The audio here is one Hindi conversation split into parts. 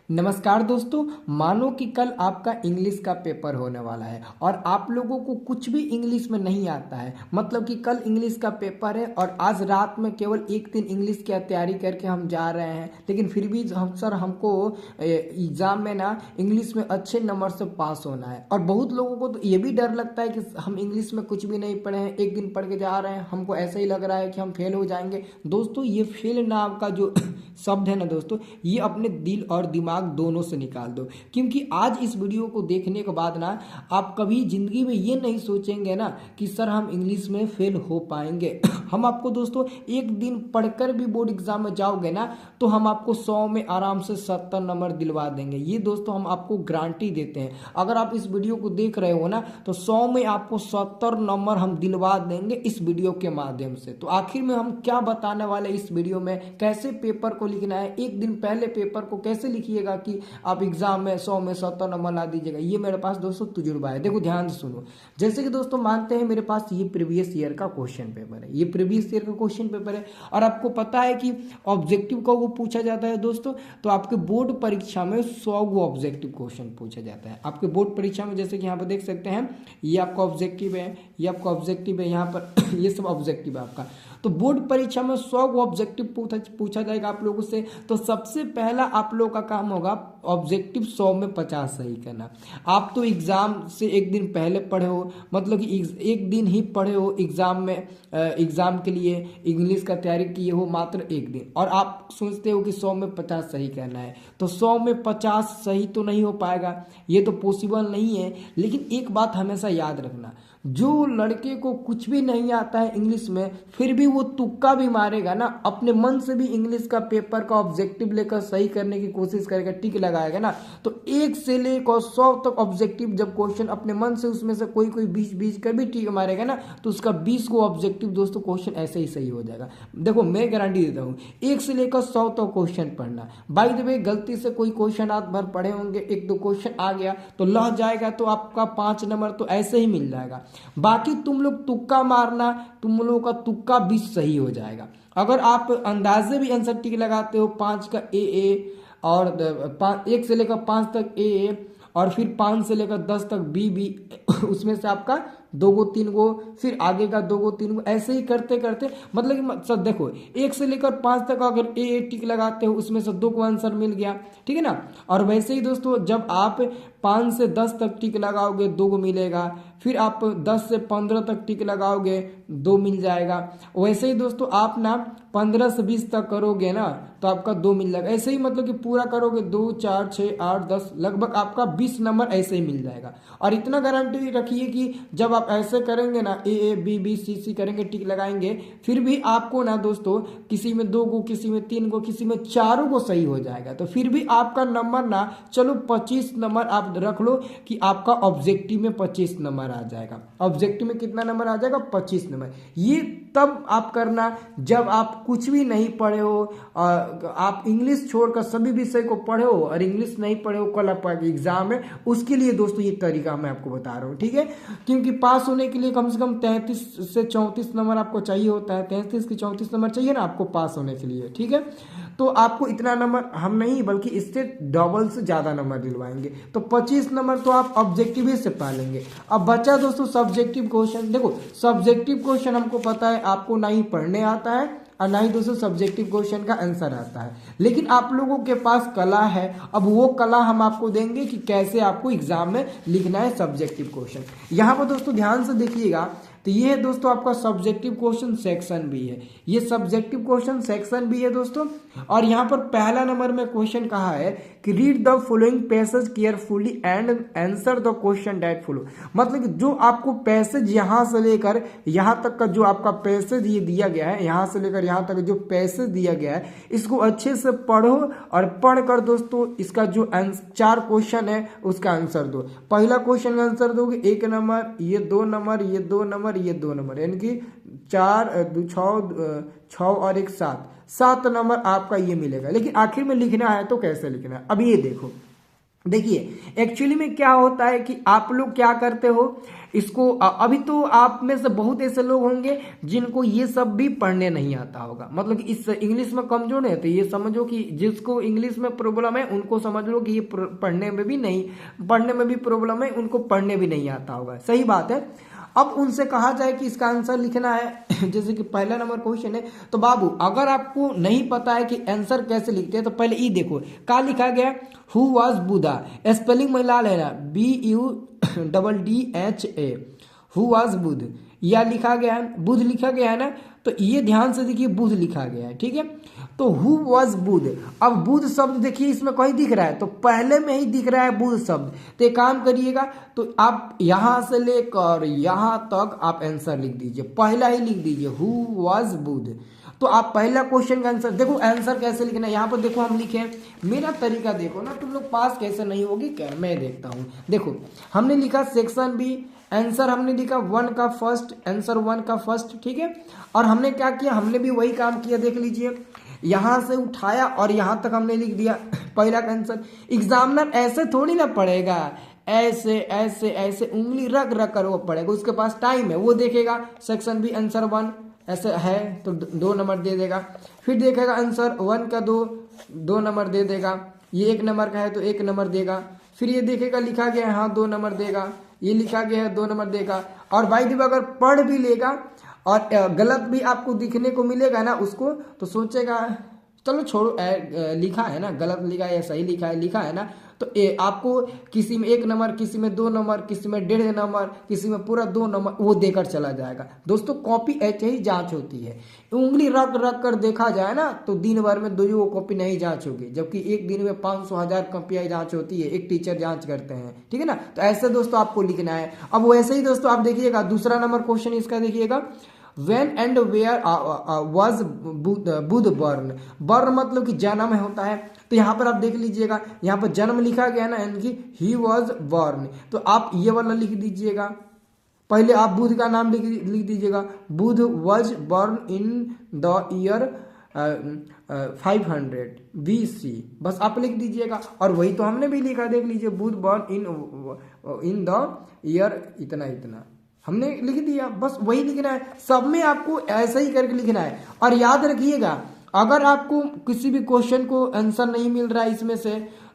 नमस्कार दोस्तों। मानो कि कल आपका इंग्लिश का पेपर होने वाला है और आप लोगों को कुछ भी इंग्लिश में नहीं आता है। मतलब कि कल इंग्लिश का पेपर है और आज रात में केवल एक दिन इंग्लिश की तैयारी करके हम जा रहे हैं, लेकिन फिर भी सर हमको एग्ज़ाम में ना इंग्लिश में अच्छे नंबर से पास होना है। और बहुत लोगों को तो ये भी डर लगता है कि हम इंग्लिश में कुछ भी नहीं पढ़े हैं, एक दिन पढ़ के जा रहे हैं, हमको ऐसा ही लग रहा है कि हम फेल हो जाएंगे। दोस्तों, ये फेल नाम का जो शब्द है ना दोस्तों, ये अपने दिल और दिमाग दोनों से निकाल दो, क्योंकि आज इस वीडियो को देखने के बाद ना आप कभी जिंदगी में ये नहीं सोचेंगे ना कि सर हम इंग्लिश में फेल हो पाएंगे। हम आपको दोस्तों एक दिन पढ़कर भी बोर्ड एग्जाम में जाओगे ना तो हम आपको 100 में आराम से 70 नंबर दिलवा देंगे। ये दोस्तों हम आपको गारंटी देते हैं। अगर आप इस वीडियो को देख रहे हो ना तो 100 में आपको 70 नंबर हम दिलवा देंगे इस वीडियो के माध्यम से। तो आखिर में हम क्या बताने वाले इस वीडियो में, कैसे पेपर को लिखना है, एक दिन पहले पेपर को कैसे लिखिएगा कि आप एग्जाम में 100 में 70 नंबर ला दीजिएगा, ये मेरे पास दोस्तों तजुर्बा है। देखो ध्यान से सुनो। जैसे कि दोस्तों मानते हैं मेरे पास ये प्रीवियस ईयर का क्वेश्चन पेपर है, ये प्रीवियस ईयर का क्वेश्चन पेपर है और आपको पता है कि ऑब्जेक्टिव का वो पूछा जाता है दोस्तों। तो आपके बोर्ड परीक्षा में 100 गो ऑब्जेक्टिव क्वेश्चन पूछा जाता है आपके बोर्ड परीक्षा में। जैसे कि यहाँ पर देख सकते हैं, ये आपका ऑब्जेक्टिव है, ये आपका ऑब्जेक्टिव है, यहाँ पर ये सब ऑब्जेक्टिव है आपका। तो बोर्ड परीक्षा में 100 गो ऑब्जेक्टिव पूछा जाएगा आप लोगों से। तो सबसे पहला आप लोगों का काम होगा ऑब्जेक्टिव 100 में 50 सही करना। आप तो एग्जाम से एक दिन पहले पढ़े हो, मतलब कि एक दिन ही पढ़े हो एग्जाम में, एग्जाम के लिए इंग्लिश का तैयारी किए हो मात्र एक दिन, और आप सोचते हो कि 100 में 50 सही करना है। तो 100 में 50 सही तो नहीं हो पाएगा, ये तो पॉसिबल नहीं है। लेकिन एक बात हमेशा याद रखना, जो लड़के को कुछ भी नहीं आता है इंग्लिश में फिर भी वो तुक्का भी मारेगा ना, अपने मन से भी इंग्लिश का पेपर का ऑब्जेक्टिव लेकर सही करने की कोशिश करेगा, टिक लगाएगा ना, तो 1 से लेकर 100 तक ऑब्जेक्टिव जब क्वेश्चन अपने मन से उसमें से कोई 20 कर भी टिक मारेगा ना तो उसका 20 को ऑब्जेक्टिव दोस्तों क्वेश्चन ऐसे ही सही हो जाएगा। देखो मैं गारंटी देता हूँ 1 से लेकर 100 तक क्वेश्चन पढ़ना। बाय द वे गलती से कोई क्वेश्चन रात भर पढ़े होंगे, 1-2 क्वेश्चन आ गया तो लह जाएगा, तो आपका 5 नंबर तो ऐसे ही मिल जाएगा। बाकी तुम लोग तुक्का मारना, तुम लोगों का तुक्का भी सही हो जाएगा। अगर आप अंदाजे भी आंसर टिक लगाते हो, 5 का ए और 1 से लेकर 5 तक ए और फिर 5 से लेकर 10 तक बी, उसमें से आपका 2 गो 3 गो, फिर आगे का 2 गो 3 गो, ऐसे ही करते करते मतलब कि सब देखो 1 से लेकर 5 तक अगर ए टिक लगाते हो उसमें से 2 को आंसर मिल गया, ठीक है ना। और वैसे ही दोस्तों जब आप 5 से 10 तक टिक लगाओगे 2 को मिलेगा, फिर आप 10 से 15 तक टिक लगाओगे 2 मिल जाएगा। वैसे ही दोस्तों आप ना 15 से 20 तक करोगे ना तो आपका 2 मिल जाएगा। ऐसे ही मतलब कि पूरा करोगे 2, 4, 6, 8, 10, लगभग आपका 20 नंबर ऐसे ही मिल जाएगा। और इतना गारंटी रखिए कि जब आप ऐसे करेंगे ना, ए बी बी सी करेंगे, टिक लगाएंगे, फिर भी आपको ना दोस्तों किसी में 2 को, किसी में 3 को, किसी में 4 को सही हो जाएगा। तो फिर भी आपका नंबर ना चलो 25 नंबर आप रख लो कि आपका ऑब्जेक्टिव में 25 नंबर आ जाएगा। ऑब्जेक्टिव में कितना नंबर आ जाएगा? 25 नंबर। ये तब आप करना जब आप कुछ भी नहीं पढ़े हो, आप इंग्लिश छोड़कर सभी विषय को पढ़े हो और इंग्लिश नहीं पढ़े हो, कल आपका एग्जाम है, उसके लिए दोस्तों ये तरीका मैं आपको बता रहा हूँ, ठीक है। क्योंकि पास होने के लिए कम से कम 33 से 34 नंबर आपको चाहिए होता है, 33 के 34 नंबर चाहिए ना आपको पास होने के लिए, ठीक है। तो आपको इतना नंबर हम नहीं बल्कि इससे डबल से ज्यादा नंबर दिलवाएंगे। तो 25 नंबर तो आप ऑब्जेक्टिव से पा लेंगे। अब बचा दोस्तों सब्जेक्टिव क्वेश्चन। देखो सब्जेक्टिव क्वेश्चन हमको पता है आपको ना ही पढ़ने आता है और ना ही दोस्तों सब्जेक्टिव क्वेश्चन का आंसर आता है, लेकिन आप लोगों के पास कला है। अब वो कला हम आपको देंगे कि कैसे आपको एग्जाम में लिखना है सब्जेक्टिव क्वेश्चन। यहाँ पर दोस्तों ध्यान से देखिएगा, तो ये है दोस्तों आपका सब्जेक्टिव क्वेश्चन सेक्शन भी है, ये सब्जेक्टिव क्वेश्चन सेक्शन भी है दोस्तों। और यहाँ पर पहला नंबर में क्वेश्चन कहा है कि read the following passage carefully and answer the question that follow. मतलब कि जो आपको पैसेज यहाँ से लेकर यहाँ तक का जो आपका पैसेज ये दिया गया है, यहाँ से लेकर यहाँ तक जो पैसेज दिया गया है, इसको अच्छे से पढ़ो और पढ़कर दोस्तों इसका जो 4 क्वेश्चन है उसका आंसर दो। पहला क्वेश्चन का आंसर दोगे 1 नंबर, ये 2 नंबर, ये 2 नंबर, ये 2 नंबर, यानी कि 4, 6 और 1 7 नंबर आपका ये मिलेगा। लेकिन आखिर में लिखना है तो कैसे लिखना है, अब ये देखो। देखिए एक्चुअली में क्या होता है कि आप लोग क्या करते हो इसको अभी तो आप में से बहुत ऐसे लोग होंगे जिनको ये सब भी पढ़ने नहीं आता होगा, मतलब कि इस इंग्लिश में कमजोर है, तो ये समझो कि जिसको इंग्लिश में प्रॉब्लम है उनको समझ लो कि ये पढ़ने में भी प्रॉब्लम है, उनको पढ़ने भी नहीं आता होगा। सही बात है। अब उनसे कहा जाए कि इसका आंसर लिखना है जैसे कि पहला नंबर क्वेश्चन है, तो बाबू अगर आपको नहीं पता है कि आंसर कैसे लिखते हैं तो पहले ये देखो क्या लिखा गया, हु वाज बुधा, स्पेलिंग में लाल है ना, BUDDHA, हु वाज बुध, या लिखा गया है, बुध लिखा गया है ना, तो ये ध्यान से देखिए बुध लिखा गया है, ठीक है। तो हु वाज बुध, अब बुध शब्द देखिए इसमें कहीं दिख रहा है, तो पहले में ही दिख रहा है बुध शब्द, तो एक काम करिएगा, तो आप यहां से लेकर यहां तक आप आंसर लिख दीजिए, पहला ही लिख दीजिए हु वाज बुध। तो आप पहला क्वेश्चन का आंसर देखो, आंसर कैसे लिखना है यहाँ पर देखो, हम लिखे मेरा तरीका देखो ना, तुम लोग पास कैसे नहीं होगी क्या, मैं देखता हूँ। देखो हमने लिखा सेक्शन बी, आंसर हमने लिखा 1 का फर्स्ट, आंसर 1 का फर्स्ट, ठीक है। और हमने क्या किया, हमने भी वही काम किया, देख लीजिए यहां से उठाया और यहां तक हमने लिख दिया पहला का आंसर। एग्जामिनर ऐसे थोड़ी ना पढ़ेगा, ऐसे ऐसे ऐसे उंगली रख रख कर वो पढ़ेगा, उसके पास टाइम है, वो देखेगा सेक्शन बी आंसर 1 ऐसे है तो 2 नंबर दे देगा, फिर देखेगा आंसर 1 का 2 नंबर दे देगा, ये 1 नंबर का है तो 1 नंबर देगा, फिर ये देखेगा लिखा गया है हाँ 2 नंबर देगा, ये लिखा गया है 2 नंबर देगा। और भाई जब अगर पढ़ भी लेगा और गलत भी आपको दिखने को मिलेगा ना उसको, तो सोचेगा चलो छोड़ो, लिखा है ना, गलत लिखा है या सही लिखा है ना, तो आपको किसी में 1 नंबर, किसी में 2 नंबर, किसी में 1.5 नंबर, किसी में पूरा 2 नंबर वो देकर चला जाएगा। दोस्तों कॉपी ऐसे ही जांच होती है, उंगली रख रख कर देखा जाए ना तो दिन भर में 2 कॉपी नहीं जांच होगी, जबकि एक दिन में 500,000 कॉपियां जांच होती है, एक टीचर जांच करते हैं, ठीक है ना। तो ऐसे दोस्तों आपको लिखना है। अब वैसे ही दोस्तों आप देखिएगा दूसरा नंबर क्वेश्चन इसका देखिएगा, When and where was Buddha born, born मतलब कि जन्म होता है, तो यहाँ पर आप देख लीजिएगा यहाँ पर जन्म लिखा गया ना, यानी कि ही वॉज बॉर्न, तो आप ये वाला लिख दीजिएगा, पहले आप बुध का नाम लिख दीजिएगा, Buddha was born in the year 500 BC, बस आप लिख दीजिएगा। और वही तो हमने भी लिखा, देख लीजिए बुध बॉर्न इन द ईयर इतना इतना हमने लिख दिया, बस वही लिखना है, सब में आपको ऐसा ही करके लिखना है। और याद रखिएगा अगर आपको किसी भी क्वेश्चन को आंसर नहीं मिल रहा है इसमें से,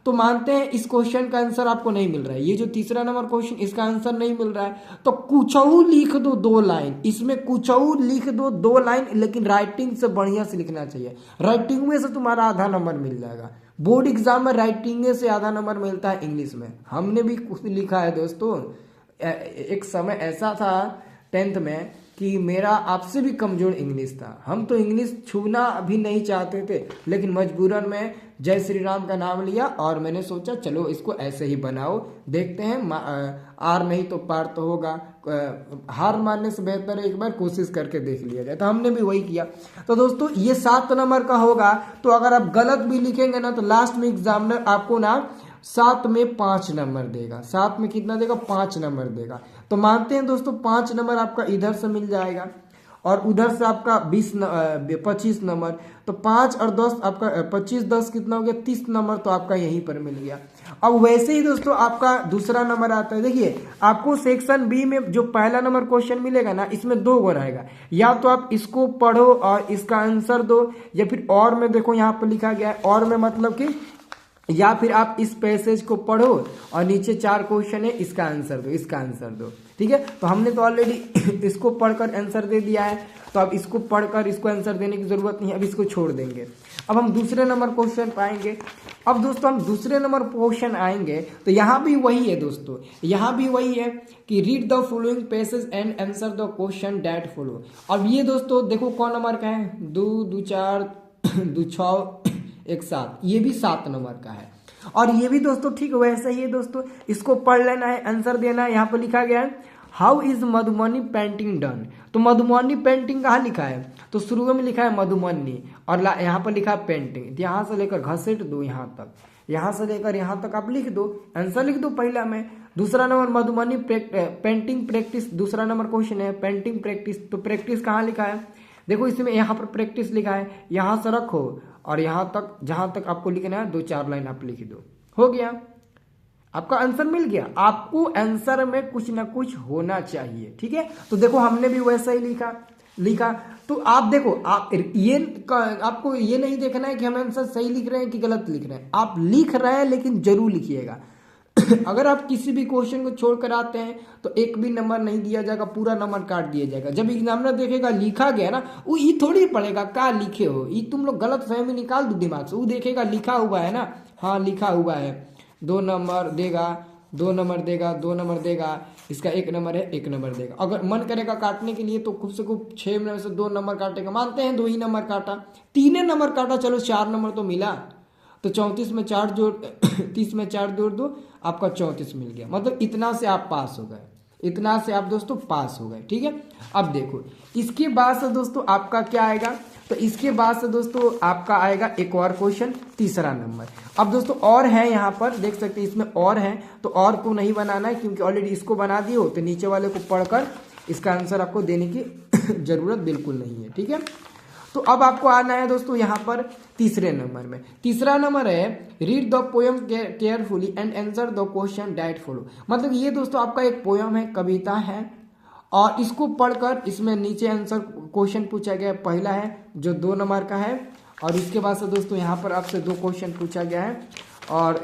तो मानते हैं इस क्वेश्चन का आंसर आपको नहीं मिल रहा है, ये जो तीसरा नंबर क्वेश्चन इसका आंसर नहीं मिल रहा है, तो कुछऊ लिख दो 2 लाइन, इसमें कुछऊ लिख दो 2 लाइन, लेकिन राइटिंग से बढ़िया से लिखना चाहिए, राइटिंग में से तुम्हारा आधा नंबर मिल जाएगा। बोर्ड एग्जाम में राइटिंग से आधा नंबर मिलता है इंग्लिश में, हमने भी कुछ लिखा है दोस्तों। एक समय ऐसा था 10th में कि मेरा आपसे भी कमजोर इंग्लिश था, हम तो इंग्लिश छूना भी नहीं चाहते थे, लेकिन मजबूरन में जय श्री राम का नाम लिया और मैंने सोचा चलो इसको ऐसे ही बनाओ, देखते हैं आर नहीं तो पार तो होगा, हार मानने से बेहतर है एक बार कोशिश करके देख लिया जाए, तो हमने भी वही किया। तो दोस्तों ये 7 नंबर का होगा, तो अगर आप गलत भी लिखेंगे ना तो लास्ट में एग्जामिनर आपको ना 7 में 5 नंबर देगा, 7 में कितना देगा 5 नंबर देगा। तो मानते हैं दोस्तों 5 नंबर आपका इधर से मिल जाएगा और उधर से आपका 25 नंबर, तो 5 और 10 आपका 25 10 कितना हो गया 30 नंबर, तो आपका यहीं पर मिल गया। अब वैसे ही दोस्तों आपका दूसरा नंबर आता है, देखिए आपको सेक्शन बी में जो पहला नंबर क्वेश्चन मिलेगा ना, इसमें 2 गो रहेगा, या तो आप इसको पढ़ो और इसका आंसर दो, या फिर और में देखो यहाँ पर लिखा गया है, और में मतलब कि या फिर आप इस पैसेज को पढ़ो और नीचे 4 क्वेश्चन है इसका आंसर दो, इसका आंसर दो, ठीक है। तो हमने तो ऑलरेडी इसको पढ़कर आंसर दे दिया है, तो अब इसको पढ़कर इसको आंसर देने की जरूरत नहीं है, अब इसको छोड़ देंगे। अब हम दूसरे नंबर क्वेश्चन पाएंगे। अब दोस्तों हम दूसरे नंबर क्वेश्चन आएंगे तो यहाँ भी वही है दोस्तों, यहाँ भी वही है कि read the following passage and answer the question that follow. अब ये दोस्तों देखो कौन नंबर का है, 2 2 4 2 6 1 7, ये भी 7 नंबर का है। और ये भी दोस्तों ठीक वैसा ही है दोस्तों, इसको पढ़ लेना है, आंसर देना है। यहाँ पर लिखा गया है how is Madhubani painting done, तो मधुबनी पेंटिंग कहाँ लिखा है, तो शुरू में लिखा है मधुबनी और यहाँ पर लिखा है पेंटिंग, यहाँ से लेकर घसीट दो यहाँ तक, यहाँ से लेकर यहाँ तक आप लिख दो, आंसर लिख दो पहला में। दूसरा नंबर मधुबनी पेंटिंग प्रैक्टिस, दूसरा नंबर क्वेश्चन है पेंटिंग प्रैक्टिस, तो प्रैक्टिस कहाँ लिखा है, देखो इसमें यहाँ पर प्रैक्टिस लिखा है, यहाँ से रखो और यहाँ तक जहाँ तक आपको लिखना है 2 4 लाइन आप लिख दो, हो गया। आपका आंसर मिल गया। आपको आंसर में कुछ ना कुछ होना चाहिए, ठीक है। तो देखो हमने भी वैसा ही लिखा। तो आप देखो, आप ये आपको ये नहीं देखना है कि हम आंसर सही लिख रहे हैं कि गलत लिख रहे हैं, आप लिख रहे हैं लेकिन जरूर लिखिएगा। अगर आप किसी भी क्वेश्चन को छोड़कर आते हैं तो एक भी नंबर नहीं दिया जाएगा, पूरा नंबर काट दिया जाएगा। जब एग्जामिनर देखेगा लिखा गया ना, वो ये थोड़ी पढ़ेगा क्या लिखे हो, ये तुम लोग गलत फहमी निकाल दो दिमाग से। वो देखेगा लिखा हुआ है ना, हाँ लिखा हुआ है, 2 नंबर देगा, 2 नंबर देगा, 2 नंबर देगा, इसका 1 नंबर है, 1 नंबर देगा। अगर मन करेगा काटने के लिए तो खूब से खूब 6 में से 2 नंबर काटेगा। मानते हैं 2 ही नंबर काटा, 3 नंबर काटा, चलो 4 नंबर तो मिला। तो 34 में 4 जोड़ 30 में 4 जोड़ दो, आपका 34 मिल गया। मतलब इतना से आप पास हो गए, इतना से आप दोस्तों पास हो गए, ठीक है। अब देखो इसके बाद से दोस्तों आपका क्या आएगा, तो इसके बाद से दोस्तों आपका आएगा एक और क्वेश्चन, तीसरा नंबर। अब दोस्तों और है यहाँ पर देख सकते हैं, इसमें और है, तो और को नहीं बनाना है क्योंकि ऑलरेडी इसको बना दिए हो, तो नीचे वाले को पढ़कर इसका आंसर आपको देने की जरूरत बिल्कुल नहीं है, ठीक है। तो अब आपको आना है दोस्तों यहाँ पर तीसरे नंबर में। तीसरा नंबर है read the poem carefully and answer the question that follow. मतलब ये दोस्तों आपका एक पोएम है, कविता है, और इसको पढ़कर इसमें नीचे आंसर क्वेश्चन पूछा गया है। पहला है जो 2 नंबर का है, और इसके बाद से दोस्तों यहाँ पर आपसे 2 क्वेश्चन पूछा गया है, और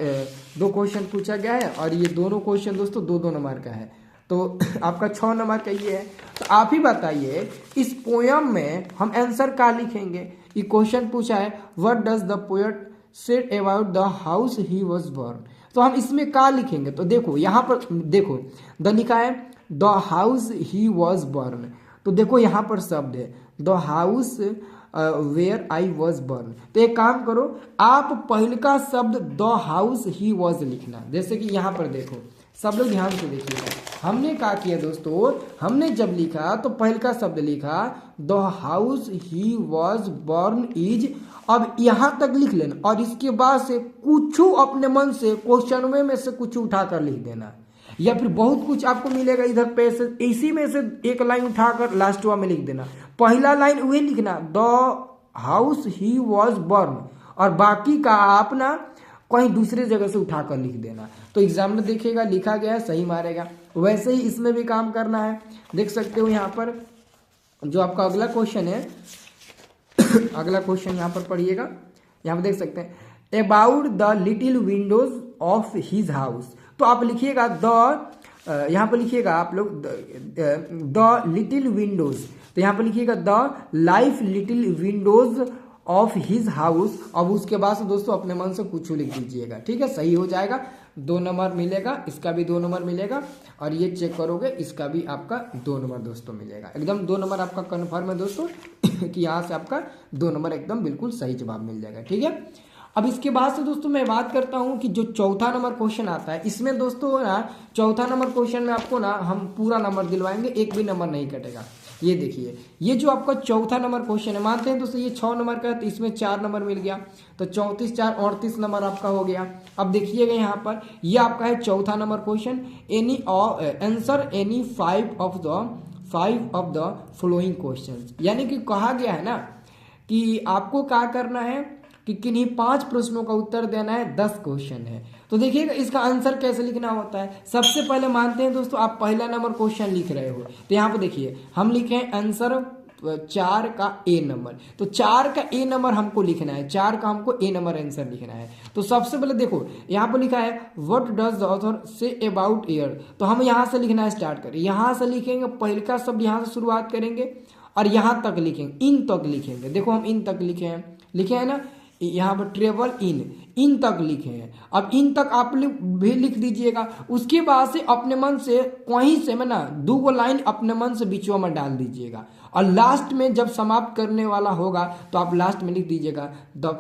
2 क्वेश्चन पूछा गया है, और ये दोनों क्वेश्चन दोस्तों 2-2 नंबर का है। तो आपका 6 नंबर का ये है। तो आप ही बताइए इस पोयम में हम आंसर क्या लिखेंगे। ये क्वेश्चन पूछा है what does the poet said about the house he was born. तो हम इसमें क्या लिखेंगे, तो देखो यहाँ पर देखो द लिखा है the house he was born. तो देखो यहाँ पर शब्द है the house where I was born. तो एक काम करो, आप पहले का शब्द द हाउस ही वॉज लिखना। जैसे कि यहाँ पर देखो, सब लोग ध्यान से देखिएगा, हमने क्या किया दोस्तों, हमने जब लिखा तो पहले का शब्द लिखा the house he was burn is. अब यहाँ तक लिख लेना, और इसके बाद से कुछ अपने मन से क्वेश्चन में से कुछ उठाकर लिख देना, या फिर बहुत कुछ आपको मिलेगा इधर पे से, इसी में से एक लाइन उठाकर लास्ट में लिख देना। पहला लाइन वही लिखना the house he was burn, और बाकी का आप ना कहीं दूसरे जगह से उठाकर लिख देना। तो एग्जामिनर देखेगा लिखा गया है, सही मारेगा। वैसे ही इसमें भी काम करना है। देख सकते हो यहाँ पर जो आपका अगला क्वेश्चन है अगला क्वेश्चन यहाँ पर पढ़िएगा, यहाँ पर देख सकते हैं about the little Windows of his house. तो आप लिखिएगा द, यहाँ पर लिखिएगा आप लोग द लिटिल विंडोज, तो यहाँ पर लिखिएगा the life little Windows of his house. अब उसके बाद से दोस्तों अपने मन से कुछ लिख दीजिएगा, ठीक है, सही हो जाएगा। 2 नंबर मिलेगा, इसका भी 2 नंबर मिलेगा, और ये चेक करोगे इसका भी आपका 2 नंबर दोस्तों मिलेगा। एकदम 2 नंबर आपका कन्फर्म है दोस्तों कि यहाँ से आपका 2 नंबर एकदम बिल्कुल सही जवाब मिल जाएगा, ठीक है। अब इसके बाद से दोस्तों मैं बात करता हूँ कि जो चौथा नंबर क्वेश्चन आता है, इसमें दोस्तों ना चौथा नंबर क्वेश्चन में आपको ना हम पूरा नंबर दिलवाएंगे, एक भी नंबर नहीं कटेगा। ये देखिए, ये जो आपका चौथा नंबर क्वेश्चन है, मानते हैं दोस्तों ये 6 नंबर का है, तो इसमें 4 नंबर मिल गया, तो 34 4 38 नंबर आपका हो गया। अब देखिएगा यहाँ पर ये आपका है चौथा number question, any answer any 5 of the following question. यानी कि कहा गया है ना कि आपको क्या करना है कि किन्हीं 5 प्रश्नों का उत्तर देना है, 10 क्वेश्चन है। तो देखिएगा इसका आंसर कैसे लिखना होता है। सबसे पहले मानते हैं दोस्तों आप पहला नंबर क्वेश्चन लिख रहे हो, तो यहाँ पे देखिए हम लिखे हैं आंसर 4 का ए नंबर। तो 4 का ए नंबर हमको लिखना है, 4 का हमको ए नंबर आंसर लिखना है। तो सबसे पहले देखो यहाँ पर लिखा है what does the author say about air. तो हम यहाँ से लिखना स्टार्ट करें, यहाँ से लिखेंगे, पहले का शब्द यहाँ से शुरुआत करेंगे और यहाँ तक लिखेंगे, इन तक लिखेंगे। देखो हम इन तक लिखे हैं ना, यहाँ पर ट्रेवल इन तक लिखे हैं। अब इन तक आप भी लिख दीजिएगा। उसके बाद से अपने मन से कहीं से में ना 2 लाइन अपने मन से बीचों में डाल दीजिएगा, और लास्ट में जब समाप्त करने वाला होगा तो आप लास्ट में लिख दीजिएगा the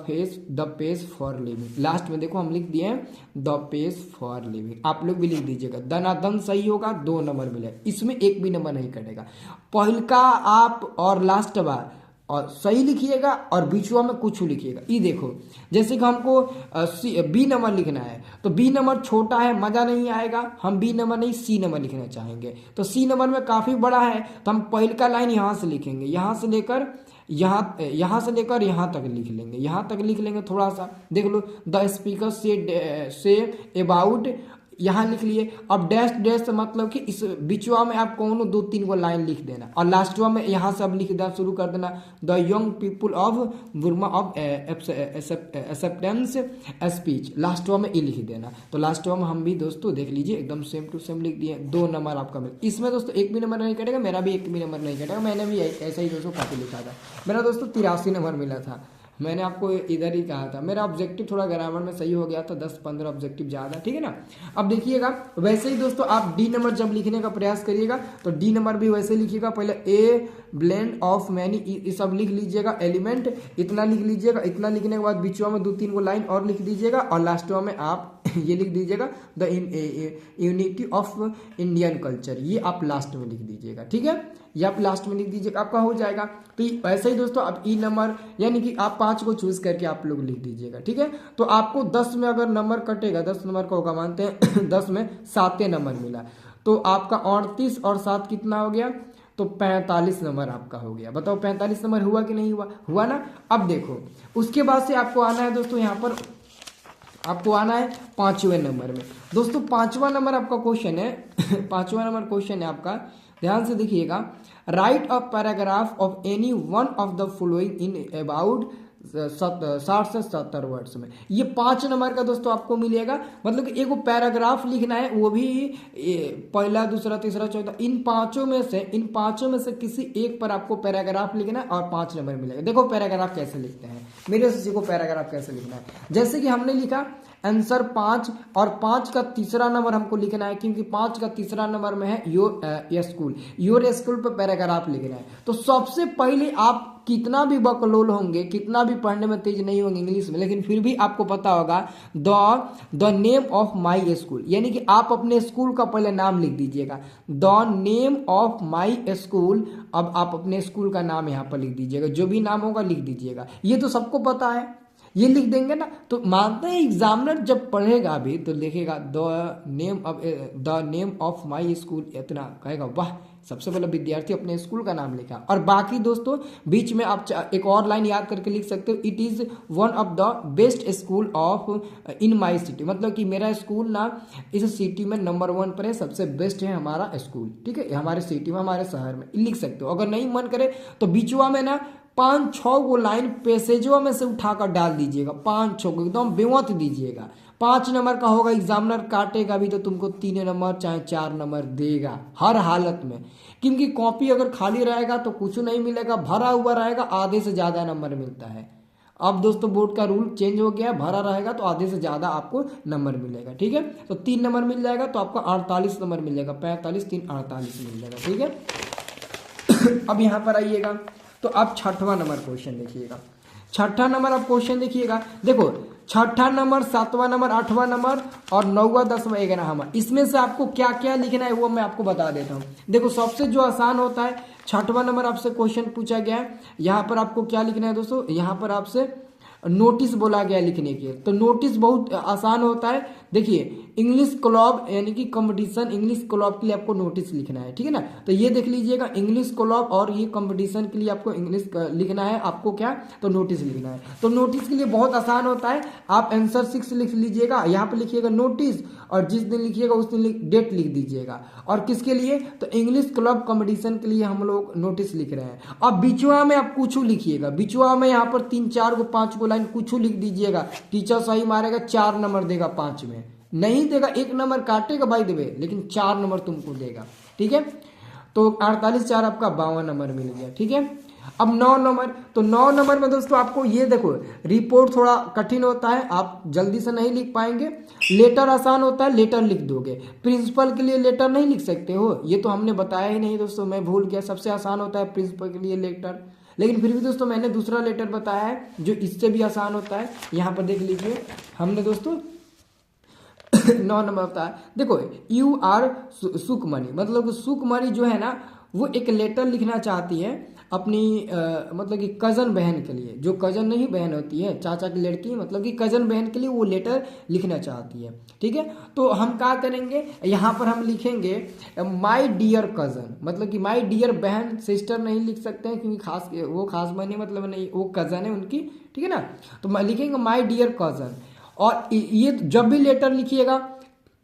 page for living. Last में देखो हम लिख दिए द पेज फॉर लिविंग, आप लोग भी लिख दीजिएगा। दनादन सही होगा, 2 नंबर मिलेगा, इसमें एक भी नंबर नहीं कटेगा। पहल का आप और लास्ट बार और सही लिखिएगा, और बीचवा में कुछ लिखिएगा। ये देखो जैसे कि हमको बी नंबर लिखना है, तो बी नंबर छोटा है, मजा नहीं आएगा, हम बी नंबर नहीं सी नंबर लिखना चाहेंगे। तो सी नंबर में काफी बड़ा है, तो हम पहले का लाइन यहाँ से लिखेंगे, यहाँ से लेकर यहाँ तक लिख लेंगे, यहाँ तक लिख लेंगे। थोड़ा सा देख लो द स्पीकर से अबाउट यहाँ लिख लिए। अब डैश डैश मतलब कि इस बिचवा में आप कौन 2-3 को लाइन लिख देना और लास्टवा में यहाँ से अब लिख देना शुरू कर देना, the young people of Burma of acceptance speech, लास्टवा में ये लिख देना। तो लास्टवा में हम भी दोस्तों देख लीजिए एकदम सेम टू सेम लिख दिए। 2 नंबर आपका मिल, इसमें दोस्तों 1 भी नंबर नहीं कटेगा, मेरा भी 1 भी नंबर नहीं कटेगा, मैंने भी ऐसा ही दोस्तों काफी लिखा था। मेरा दोस्तों 83 नंबर मिला था, मैंने आपको इधर ही कहा था। मेरा ऑब्जेक्टिव थोड़ा ग्रामर में सही हो गया था, 10-15 ऑब्जेक्टिव ज़्यादा, ठीक है ना। अब देखिएगा वैसे ही दोस्तों आप डी नंबर जब लिखने का प्रयास करिएगा तो डी नंबर भी वैसे लिखिएगा। पहले ए ब्लेंड ऑफ मैनी, ये सब लिख लीजिएगा, एलिमेंट इतना लिख लीजिएगा। इतना लिखने के बाद बीचवा में 2-3 को लाइन और लिख दीजिएगा और लास्टवा में आप ये लिख दीजिएगा the unity of Indian culture, ये आप लास्ट में लिख दीजिएगा, ठीक है। ये आप लास्ट में लिख दीजिएगा, आपका हो जाएगा। तो ऐसे ही दोस्तों आप ई नंबर यानी कि आप 5 को चूज करके आप लोग लिख दीजिएगा, ठीक है। तो आपको 10 में अगर नंबर कटेगा, 10 नंबर का होगा मानते हैं 10 में 7 नंबर मिला, तो आपका 38 और 7 कितना हो गया, तो 45 नंबर आपका हो गया। बताओ 45 नंबर हुआ कि नहीं हुआ, हुआ ना। अब देखो उसके बाद से आपको आना है दोस्तों, यहाँ पर आपको आना है 5वें नंबर में। दोस्तों 5वां नंबर आपका क्वेश्चन है 5वां नंबर क्वेश्चन है आपका, ध्यान से देखिएगा। Right a paragraph of any one of the following in about 60 से 70 वर्ड्स में। ये 5 नंबर का दोस्तों आपको मिलेगा, मतलब कि एक पैराग्राफ लिखना है, वो भी पहला दूसरा तीसरा चौथा, इन पांचों में से किसी एक पर आपको पैराग्राफ लिखना है और 5 नंबर मिलेगा। देखो पैराग्राफ कैसे लिखते हैं, मेरे से सीखो पैराग्राफ कैसे लिखना है। जैसे कि हमने लिखा आंसर 5 और 5 का तीसरा नंबर हमको लिखना है, क्योंकि 5 का तीसरा नंबर में है योर स्कूल पर पैराग्राफ लिखना है। तो सबसे पहले आप कितना भी बकलोल होंगे, कितना भी पढ़ने में तेज नहीं होंगे इंग्लिश में, लेकिन फिर भी आपको पता होगा the name of my school, यानी कि आप अपने स्कूल का पहले नाम लिख दीजिएगा, the name of my school. अब आप अपने स्कूल का नाम यहाँ पर लिख दीजिएगा, जो भी नाम होगा लिख दीजिएगा। ये तो सबको पता है, ये लिख देंगे ना। तो मानते हैं एग्जामिनर जब पढ़ेगा अभी तो देखेगा the name of my school, इतना कहेगा वाह, सबसे पहले विद्यार्थी अपने स्कूल का नाम लिखा। और बाकी दोस्तों बीच में आप एक और लाइन याद करके लिख सकते हो, it is one of the best school of in my city, मतलब कि मेरा स्कूल ना इस सिटी में नंबर 1 पर है, सबसे बेस्ट है हमारा स्कूल, ठीक है, हमारे सिटी में, हमारे शहर में, लिख सकते हो। अगर नहीं मन करे तो बीचवा में ना 5-6 को लाइन पैसेजवा में से उठाकर डाल दीजिएगा, 5-6 को एकदम बेवत दीजिएगा। 5 नंबर का होगा, एग्जामिनर काटेगा भी तो तुमको 3 नंबर चाहे 4 नंबर देगा हर हालत में, क्योंकि कॉपी अगर खाली रहेगा तो कुछ नहीं मिलेगा, भरा हुआ रहेगा आधे से ज्यादा नंबर मिलता है। अब दोस्तों बोर्ड का रूल चेंज हो गया, भरा रहेगा तो आधे से ज्यादा आपको नंबर मिलेगा, ठीक है। तो 3 नंबर मिल जाएगा तो आपको 48 नंबर मिल जाएगा, 45 3 48 मिल जाएगा, ठीक है। अब यहाँ पर आइएगा तो आप 6वां नंबर क्वेश्चन देखिएगा। 6ठा नंबर आप क्वेश्चन देखिएगा, देखो 6ठा नंबर 7वां नंबर 8वां नंबर और 9वां 10वां 11वां, इसमें से आपको क्या क्या लिखना है वो मैं आपको बता देता हूँ। देखो सबसे जो आसान होता है 6वां नंबर आपसे क्वेश्चन पूछा गया है, यहाँ पर आपको क्या लिखना है दोस्तों, यहाँ पर आपसे नोटिस बोला गया लिखने के। तो नोटिस बहुत आसान होता है, देखिए इंग्लिश क्लब यानी कि कंपटीशन, इंग्लिश क्लब के लिए आपको नोटिस लिखना है, ठीक है ना। तो ये देख लीजिएगा इंग्लिश क्लब और ये कंपटीशन के लिए आपको इंग्लिश लिखना है, आपको क्या तो नोटिस लिखना है। तो नोटिस के लिए बहुत आसान होता है, आप आंसर 6 लिख लीजिएगा, यहाँ पे लिखिएगा नोटिस और जिस दिन लिखिएगा उस दिन डेट लिख दीजिएगा। और किसके लिए, तो इंग्लिश क्लब कंपटीशन के लिए हम लोग नोटिस लिख रहे हैं। अब बिचवा में आप कुछ लिखिएगा, बिचवा में यहाँ पर 3-4 को 5 को लाइन कुछ लिख दीजिएगा, टीचर सही मारेगा 4 नंबर देगा, 5 में नहीं देगा 1 नंबर काटेगा भाई देवे, लेकिन 4 नंबर तुमको देगा, ठीक है। तो 48 4 आपका 52 नंबर मिल गया, ठीक है। अब 9 नंबर, तो 9 नंबर में दोस्तों आपको ये देखो रिपोर्ट थोड़ा कठिन होता है, आप जल्दी से नहीं लिख पाएंगे। लेटर आसान होता है, लेटर लिख दोगे। प्रिंसिपल के लिए लेटर नहीं लिख सकते हो, ये तो हमने बताया ही नहीं दोस्तों, मैं भूल गया। सबसे आसान होता है प्रिंसिपल के लिए लेटर, लेकिन फिर भी दोस्तों मैंने दूसरा लेटर बताया है जो इससे भी आसान होता है। यहाँ पर देख लीजिए हमने दोस्तों 9 नंबर होता है, देखो यू आर सुकमणि, मतलब सुकमणि जो है ना वो एक लेटर लिखना चाहती है अपनी मतलब कि कजन बहन के लिए, जो कजन नहीं बहन होती है, चाचा की लड़की, मतलब कि कजन बहन के लिए वो लेटर लिखना चाहती है, ठीक है। तो हम क्या करेंगे, यहाँ पर हम लिखेंगे माय डियर कजन, मतलब कि माय डियर बहन, सिस्टर नहीं लिख सकते हैं क्योंकि खास वो खास बहन मतलब नहीं, वो कजन है उनकी, ठीक है ना। तो लिखेंगे माय डियर कजन। और ये जब भी लेटर लिखिएगा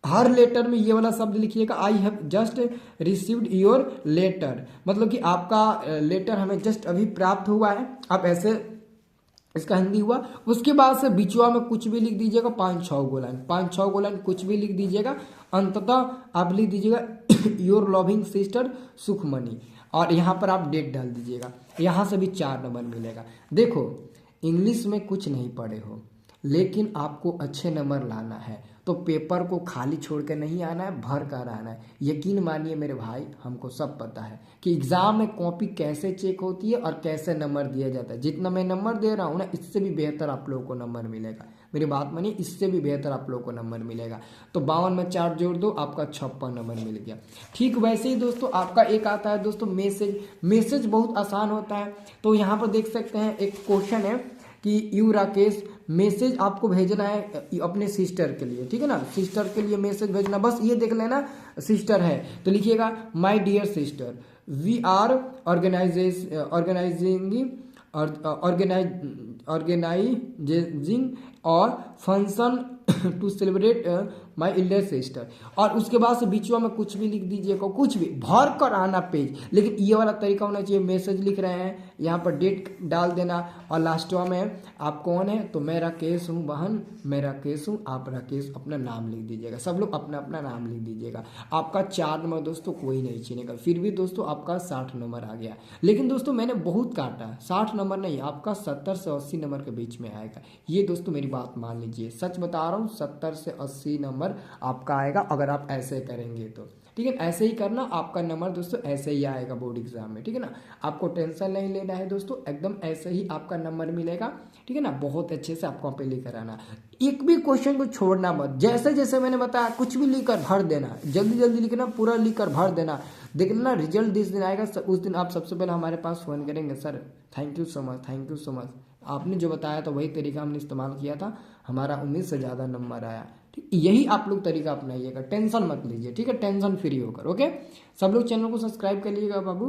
हर लेटर में ये वाला शब्द लिखिएगा, I have just received your letter, मतलब कि आपका लेटर हमें जस्ट अभी प्राप्त हुआ है। आप ऐसे, इसका हिंदी हुआ। उसके बाद से बिचवा में कुछ भी लिख दीजिएगा, 5-6 गो लाइन, 5-6 गो लाइन कुछ भी लिख दीजिएगा। अंततः आप लिख दीजिएगा योर लविंग सिस्टर सुखमणि, और यहाँ पर आप डेट डाल दीजिएगा। यहाँ से भी 4 नंबर मिलेगा। देखो, इंग्लिश में कुछ नहीं पढ़े हो, लेकिन आपको अच्छे नंबर लाना है तो पेपर को खाली छोड़ के नहीं आना है, भर कर आना है। यकीन मानिए मेरे भाई, हमको सब पता है कि एग्जाम में कॉपी कैसे चेक होती है और कैसे नंबर दिया जाता है। जितना मैं नंबर दे रहा हूँ ना, इससे भी बेहतर आप लोगों को नंबर मिलेगा। मेरी बात मानिए, इससे भी बेहतर आप लोगों को नंबर मिलेगा। तो 52 में 4 जोड़ दो, आपका 56 नंबर मिल गया। ठीक वैसे ही दोस्तों आपका एक आता है दोस्तों मैसेज। मैसेज बहुत आसान होता है। तो यहाँ पर देख सकते हैं एक क्वेश्चन है कि यू राकेश, मैसेज आपको भेजना है अपने सिस्टर के लिए, ठीक है ना, सिस्टर के लिए मैसेज भेजना। बस ये देख लेना सिस्टर है तो लिखिएगा my dear sister, we are organising और function to celebrate my elder sister, और उसके बाद से बीचवा में कुछ भी लिख दीजिएगा, कुछ भी भर कर आना पेज। लेकिन ये वाला तरीका होना चाहिए, मैसेज लिख रहे हैं यहाँ पर डेट डाल देना, और लास्टवा में आप कौन है, तो मैं राकेश हूँ बहन, मैं राकेश हूँ, आप राकेश अपना नाम लिख दीजिएगा। सब लोग अपना अपना नाम लिख दीजिएगा। आपका 4 नंबर दोस्तों कोई नहीं छीनेगा। फिर भी दोस्तों आपका 60 नंबर आ गया। लेकिन दोस्तों मैंने बहुत काटा, 60 नंबर नहीं, आपका 70 से 80 नंबर के बीच में आएगा। ये दोस्तों मेरी बात मान लीजिए, सच बता रहा हूँ, 70 से 80 नंबर आपका आएगा अगर आप ऐसे करेंगे तो। ठीक है, ऐसे ही करना, आपका नंबर दोस्तों ऐसे ही आएगा बोर्ड एग्जाम में। ठीक है ना, आपको टेंशन नहीं लेना है दोस्तों, एकदम ऐसे ही आपका नंबर मिलेगा। ठीक है ना, बहुत अच्छे से आपको कॉपी लिख कर आना, एक भी क्वेश्चन को छोड़ना मत। जैसे जैसे मैंने बताया कुछ भी लिखकर भर देना, जल्दी जल्दी लिखना, पूरा लिखकर भर देना। देख लेना रिजल्ट जिस दिन आएगा उस दिन आप सबसे पहले हमारे पास फ़ोन करेंगे, sir thank you so much, thank you so much, आपने जो बताया था वही तरीका हमने इस्तेमाल किया था, हमारा उम्मीद से ज़्यादा नंबर आया। ठीक, यही आप लोग तरीका अपनाइएगा, टेंशन मत लीजिए। ठीक है, टेंशन फ्री होकर। ओके, सब लोग चैनल को सब्सक्राइब कर लीजिएगा बाबू।